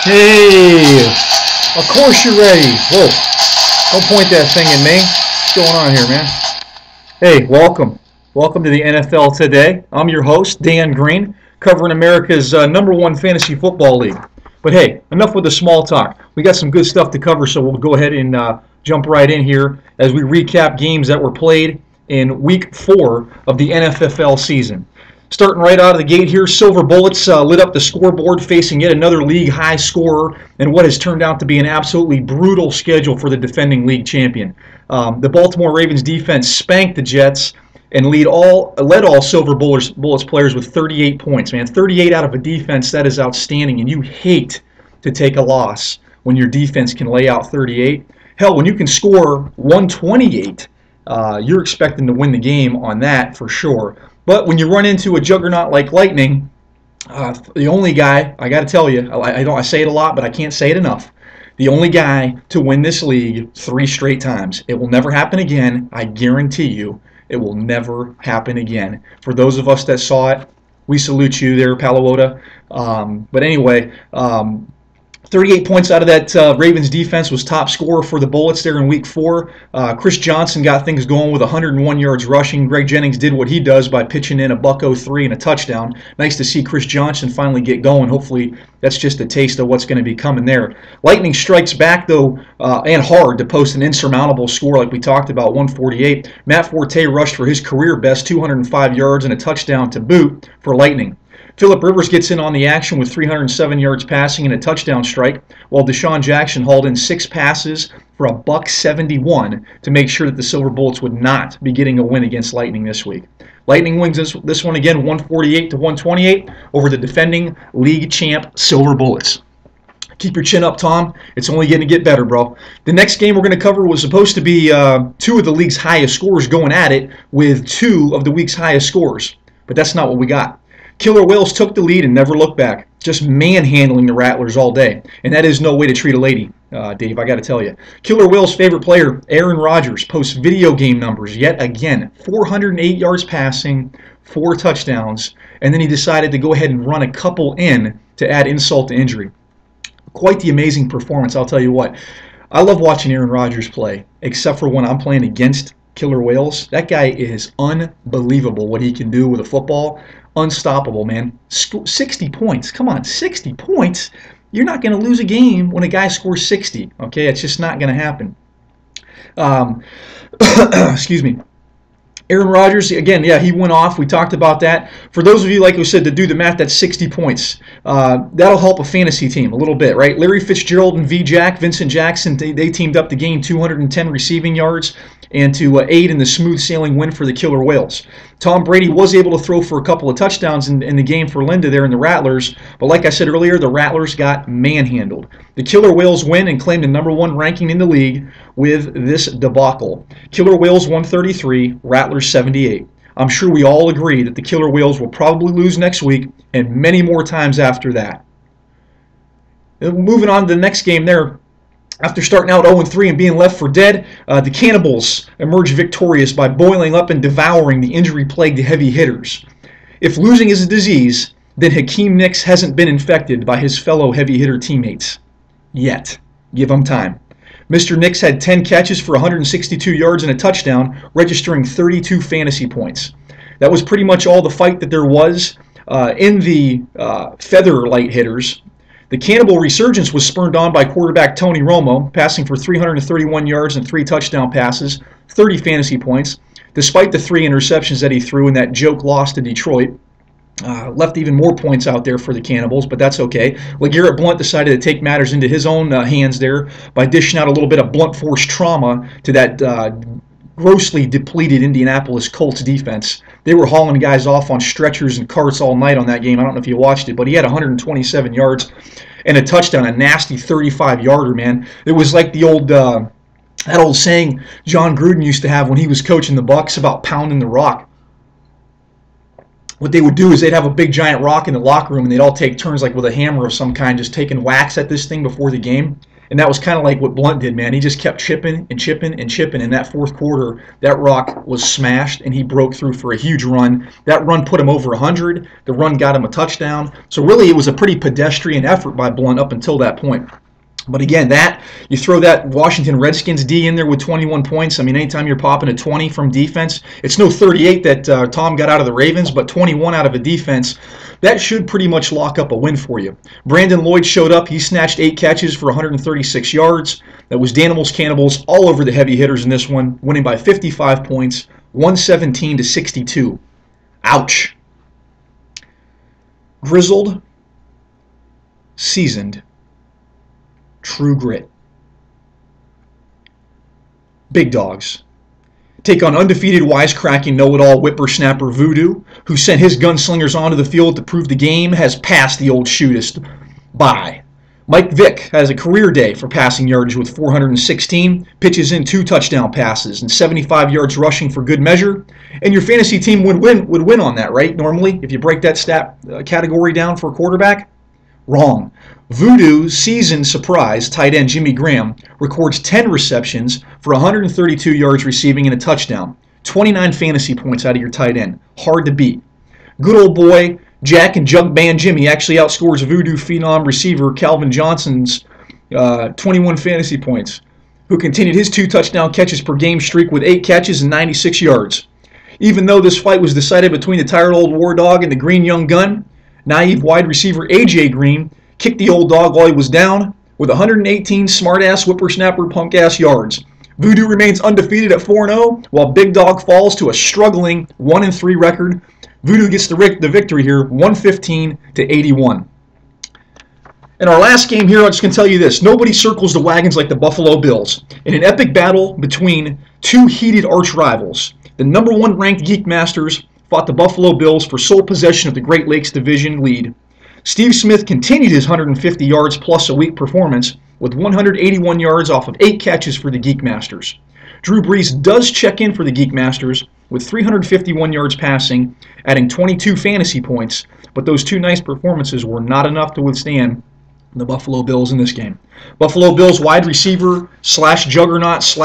Hey, of course you're ready. Whoa, don't point that thing at me. What's going on here, man? Hey, welcome. Welcome to the NFL Today. I'm your host, Dan Green, covering America's #1 fantasy football league. But hey, enough with the small talk. We got some good stuff to cover, so we'll go ahead and jump right in here as we recap games that were played in Week 4 of the NFFL season. Starting right out of the gate here, Silver Bullets lit up the scoreboard, facing yet another league high scorer and what has turned out to be an absolutely brutal schedule for the defending league champion. The Baltimore Ravens defense spanked the Jets and led all Silver Bullets players with 38 points. Man, 38 out of a defense, that is outstanding, and you hate to take a loss when your defense can lay out 38. Hell, when you can score 128, you're expecting to win the game on that for sure. But when you run into a juggernaut like Lightning, the only guy, I got to tell you, I say it a lot, but I can't say it enough, the only guy to win this league 3 straight times. It will never happen again. I guarantee you it will never happen again. For those of us that saw it, we salute you there, Palawota. But anyway, 38 points out of that Ravens defense, was top scorer for the Bullets there in Week 4. Chris Johnson got things going with 101 yards rushing. Greg Jennings did what he does by pitching in a $103 and a touchdown. Nice to see Chris Johnson finally get going. Hopefully that's just a taste of what's going to be coming there. Lightning strikes back, though, and hard to post an insurmountable score like we talked about, 148. Matt Forte rushed for his career best, 205 yards and a touchdown to boot for Lightning. Phillip Rivers gets in on the action with 307 yards passing and a touchdown strike, while Deshaun Jackson hauled in 6 passes for a $171 to make sure that the Silver Bullets would not be getting a win against Lightning this week. Lightning wins this one again, 148 to 128 over the defending league champ Silver Bullets. Keep your chin up, Tom. It's only going to get better, bro. The next game we're going to cover was supposed to be 2 of the league's highest scorers going at it with 2 of the week's highest scorers, but that's not what we got. Killer Whales took the lead and never looked back, just manhandling the Rattlers all day. And that is no way to treat a lady, Dave, I got to tell you. Killer Whales' favorite player, Aaron Rodgers, posts video game numbers yet again. 408 yards passing, 4 touchdowns, and then he decided to go ahead and run a couple in to add insult to injury. Quite the amazing performance, I'll tell you what. I love watching Aaron Rodgers play, except for when I'm playing against Killer Whales. That guy is unbelievable what he can do with a football. Unstoppable, man. 60 points. Come on, 60 points? You're not going to lose a game when a guy scores 60. Okay, it's just not going to happen. Excuse me. Aaron Rodgers, again, yeah, he went off. We talked about that. For those of you, like we said, to do the math, that's 60 points. That'll help a fantasy team a little bit, right? Larry Fitzgerald and Vincent Jackson, they teamed up to gain 210 receiving yards and to aid in the smooth-sailing win for the Killer Whales. Tom Brady was able to throw for a couple of touchdowns in the game for Linda there in the Rattlers, but like I said earlier, the Rattlers got manhandled. The Killer Whales win and claim the #1 ranking in the league with this debacle. Killer Whales 133, Rattlers 78. I'm sure we all agree that the Killer Whales will probably lose next week and many more times after that. Moving on to the next game there. After starting out 0-3 and being left for dead, the Cannibals emerged victorious by boiling up and devouring the injury-plagued heavy hitters. If losing is a disease, then Hakeem Nicks hasn't been infected by his fellow heavy hitter teammates. Yet. Give him time. Mr. Nicks had 10 catches for 162 yards and a touchdown, registering 32 fantasy points. That was pretty much all the fight that there was in the feather light hitters. The Cannibal resurgence was spurred on by quarterback Tony Romo, passing for 331 yards and 3 touchdown passes, 30 fantasy points, despite the 3 interceptions that he threw in that joke loss to Detroit. Left even more points out there for the Cannibals, but that's okay. LeGarrette Blount decided to take matters into his own hands there by dishing out a little bit of blunt force trauma to that grossly depleted Indianapolis Colts defense. They were hauling guys off on stretchers and carts all night on that game. I don't know if you watched it, but he had 127 yards and a touchdown, a nasty 35-yarder, man. It was like the old that old saying John Gruden used to have when he was coaching the Bucs about pounding the rock. What they would do is they'd have a big giant rock in the locker room, and they'd all take turns, like with a hammer of some kind, just taking whacks at this thing before the game. And that was kind of like what Blunt did, man. He just kept chipping and chipping and chipping. In that fourth quarter, that rock was smashed, and he broke through for a huge run. That run put him over 100. The run got him a touchdown. So really, it was a pretty pedestrian effort by Blunt up until that point. But again, you throw that Washington Redskins D in there with 21 points. I mean, anytime you're popping a 20 from defense, it's no 38 that Tom got out of the Ravens, but 21 out of a defense. That should pretty much lock up a win for you. Brandon Lloyd showed up. He snatched 8 catches for 136 yards. That was Danimals Cannibals all over the heavy hitters in this one, winning by 55 points, 117-62. Ouch. Grizzled, seasoned, true grit. Big dogs take on undefeated, wisecracking, know-it-all whippersnapper Voodoo, who sent his gunslingers onto the field to prove the game has passed the old shootist by. Mike Vick has a career day for passing yardage with 416, pitches in 2 touchdown passes and 75 yards rushing for good measure. And your fantasy team would win on that, right? Normally, if you break that stat category down for a quarterback. Wrong. Voodoo's seasoned surprise tight end Jimmy Graham records 10 receptions for 132 yards receiving and a touchdown. 29 fantasy points out of your tight end. Hard to beat. Good old boy Jack and Jug Band Jimmy actually outscores Voodoo phenom receiver Calvin Johnson's 21 fantasy points, who continued his 2 touchdown catches per game streak with 8 catches and 96 yards. Even though this fight was decided between the tired old war dog and the green young gun, naive wide receiver A.J. Green kicked the old dog while he was down with 118 smart-ass whippersnapper punk-ass yards. Voodoo remains undefeated at 4-0, while Big Dog falls to a struggling 1-3 record. Voodoo gets the victory here, 115-81. In our last game here, I'm just going to tell you this. Nobody circles the wagons like the Buffalo Bills. In an epic battle between 2 heated arch rivals, the number 1 ranked Geek Masters fought the Buffalo Bills for sole possession of the Great Lakes Division lead. Steve Smith continued his 150 yards plus a week performance with 181 yards off of 8 catches for the Geek Masters. Drew Brees does check in for the Geek Masters with 351 yards passing, adding 22 fantasy points, but those 2 nice performances were not enough to withstand the Buffalo Bills in this game. Buffalo Bills wide receiver / juggernaut /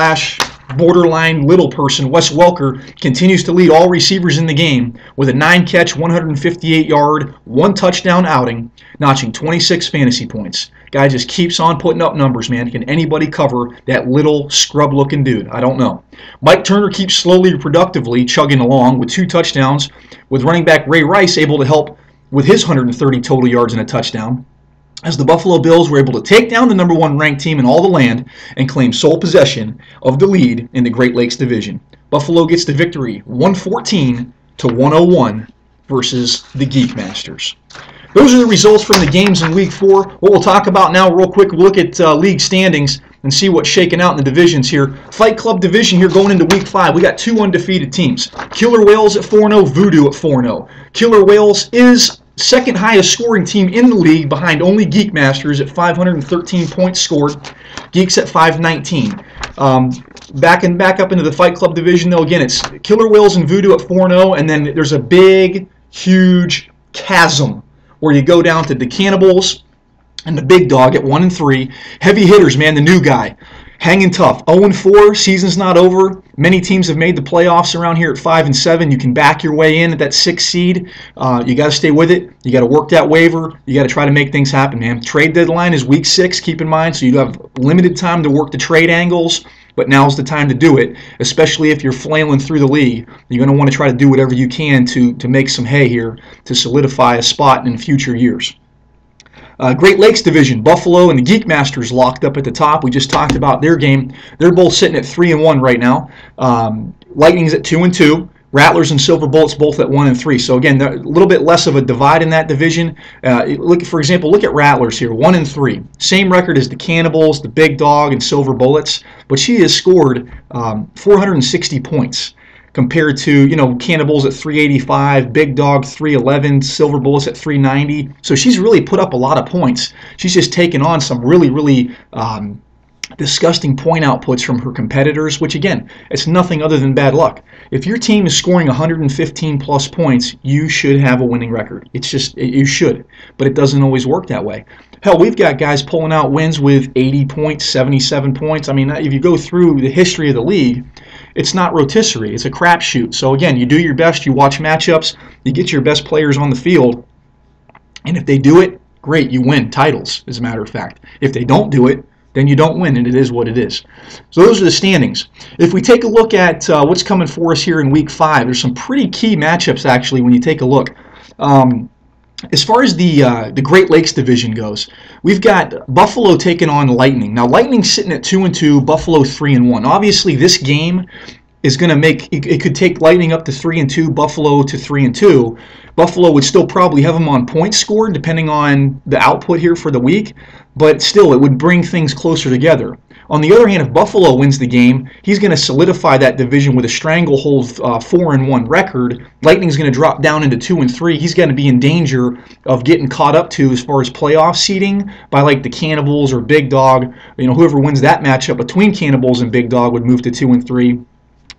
borderline little person Wes Welker continues to lead all receivers in the game with a 9-catch, 158-yard, 1 touchdown outing, notching 26 fantasy points. Guy just keeps on putting up numbers, man. Can anybody cover that little scrub-looking dude? I don't know. Mike Turner keeps slowly productively chugging along with 2 touchdowns, with running back Ray Rice able to help with his 130 total yards and a touchdown, as the Buffalo Bills were able to take down the number 1 ranked team in all the land and claim sole possession of the lead in the Great Lakes Division. Buffalo gets the victory 114-101 versus the Geek Masters. Those are the results from the games in Week 4. What we'll talk about now real quick, we'll look at league standings and see what's shaking out in the divisions here. Fight Club division here going into Week 5. We got 2 undefeated teams. Killer Whales at 4-0, Voodoo at 4-0. Killer Whales is second highest scoring team in the league behind only Geek Masters at 513 points scored. Geeks at 519. Back up into the Fight Club division though, again it's Killer Whales and Voodoo at 4-0, and then there's a big, huge chasm where you go down to the Cannibals and the Big Dog at 1-3. Heavy hitters, man, the new guy. Hanging tough. 0-4, season's not over. Many teams have made the playoffs around here at 5-7. You can back your way in at that 6th seed. You got to stay with it. You got to work that waiver. You got to try to make things happen, man. Trade deadline is Week 6, keep in mind, so you have limited time to work the trade angles, but now's the time to do it, especially if you're flailing through the league. You're going to want to try to do whatever you can to make some hay here to solidify a spot in future years. Great Lakes Division, Buffalo and the Geek Masters locked up at the top. We just talked about their game. They're both sitting at 3-1 right now. Lightning's at 2-2. Rattlers and Silver Bullets both at 1-3. So again, a little bit less of a divide in that division. For example, look at Rattlers here, 1-3. Same record as the Cannibals, the Big Dog, and Silver Bullets, but she has scored 460 points. Compared to, Cannibals at 385, Big Dog 311, Silver Bullets at 390. So she's really put up a lot of points. She's just taken on some really, really disgusting point outputs from her competitors, which again, it's nothing other than bad luck. If your team is scoring 115 plus points, you should have a winning record. It's just, you should, but it doesn't always work that way. Hell, we've got guys pulling out wins with 80 points, 77 points. I mean, if you go through the history of the league, it's not rotisserie. It's a crapshoot. So again, you do your best. You watch matchups. You get your best players on the field. And if they do it, great, you win titles, as a matter of fact. If they don't do it, then you don't win, and it is what it is. So those are the standings. If we take a look at what's coming for us here in Week 5, there's some pretty key matchups, actually, when you take a look. As far as the Great Lakes division goes, we've got Buffalo taking on Lightning. Now, Lightning's sitting at 2-2, Buffalo 3-1. Obviously, this game is going to make it could take Lightning up to 3-2, Buffalo to 3-2. Buffalo would still probably have them on points scored, depending on the output here for the week, but still, it would bring things closer together. On the other hand, if Buffalo wins the game, he's going to solidify that division with a stranglehold 4-1 record. Lightning's going to drop down into 2-3. He's going to be in danger of getting caught up to as far as playoff seeding by like the Cannibals or Big Dog. You know, whoever wins that matchup between Cannibals and Big Dog would move to 2-3.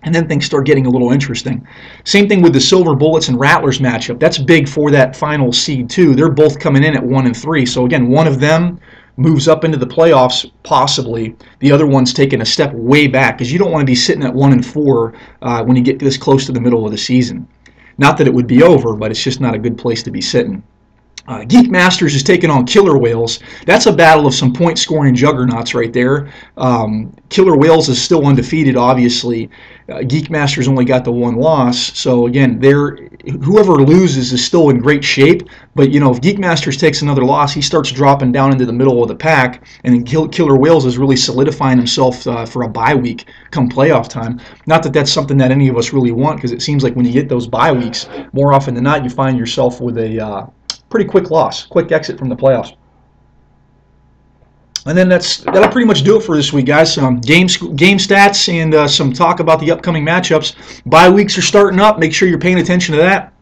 And then things start getting a little interesting. Same thing with the Silver Bullets and Rattlers matchup. That's big for that final seed too. They're both coming in at 1-3. So again, one of them moves up into the playoffs possibly. The other one's taking a step way back because you don't want to be sitting at 1-4 when you get this close to the middle of the season. Not that it would be over, but it's just not a good place to be sitting. Geek Masters is taking on Killer Whales. That's a battle of some point-scoring juggernauts right there. Killer Whales is still undefeated, obviously. Geek Masters only got the one loss. So, again, whoever loses is still in great shape. But, you know, if Geek Masters takes another loss, he starts dropping down into the middle of the pack. And then Killer Whales is really solidifying himself for a bye week come playoff time. Not that that's something that any of us really want, because it seems like when you get those bye weeks, more often than not, you find yourself with a pretty quick loss, quick exit from the playoffs. And then that'll pretty much do it for this week, guys. Game stats and some talk about the upcoming matchups. Bye weeks are starting up. Make sure you're paying attention to that.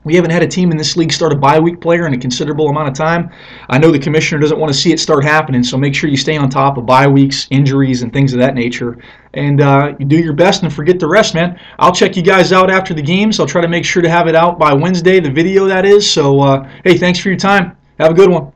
We haven't had a team in this league start a bye week player in a considerable amount of time. I know the commissioner doesn't want to see it start happening, so make sure you stay on top of bye weeks, injuries, and things of that nature. And you do your best and forget the rest, man. I'll check you guys out after the games. I'll try to make sure to have it out by Wednesday, the video that is. So, hey, thanks for your time. Have a good one.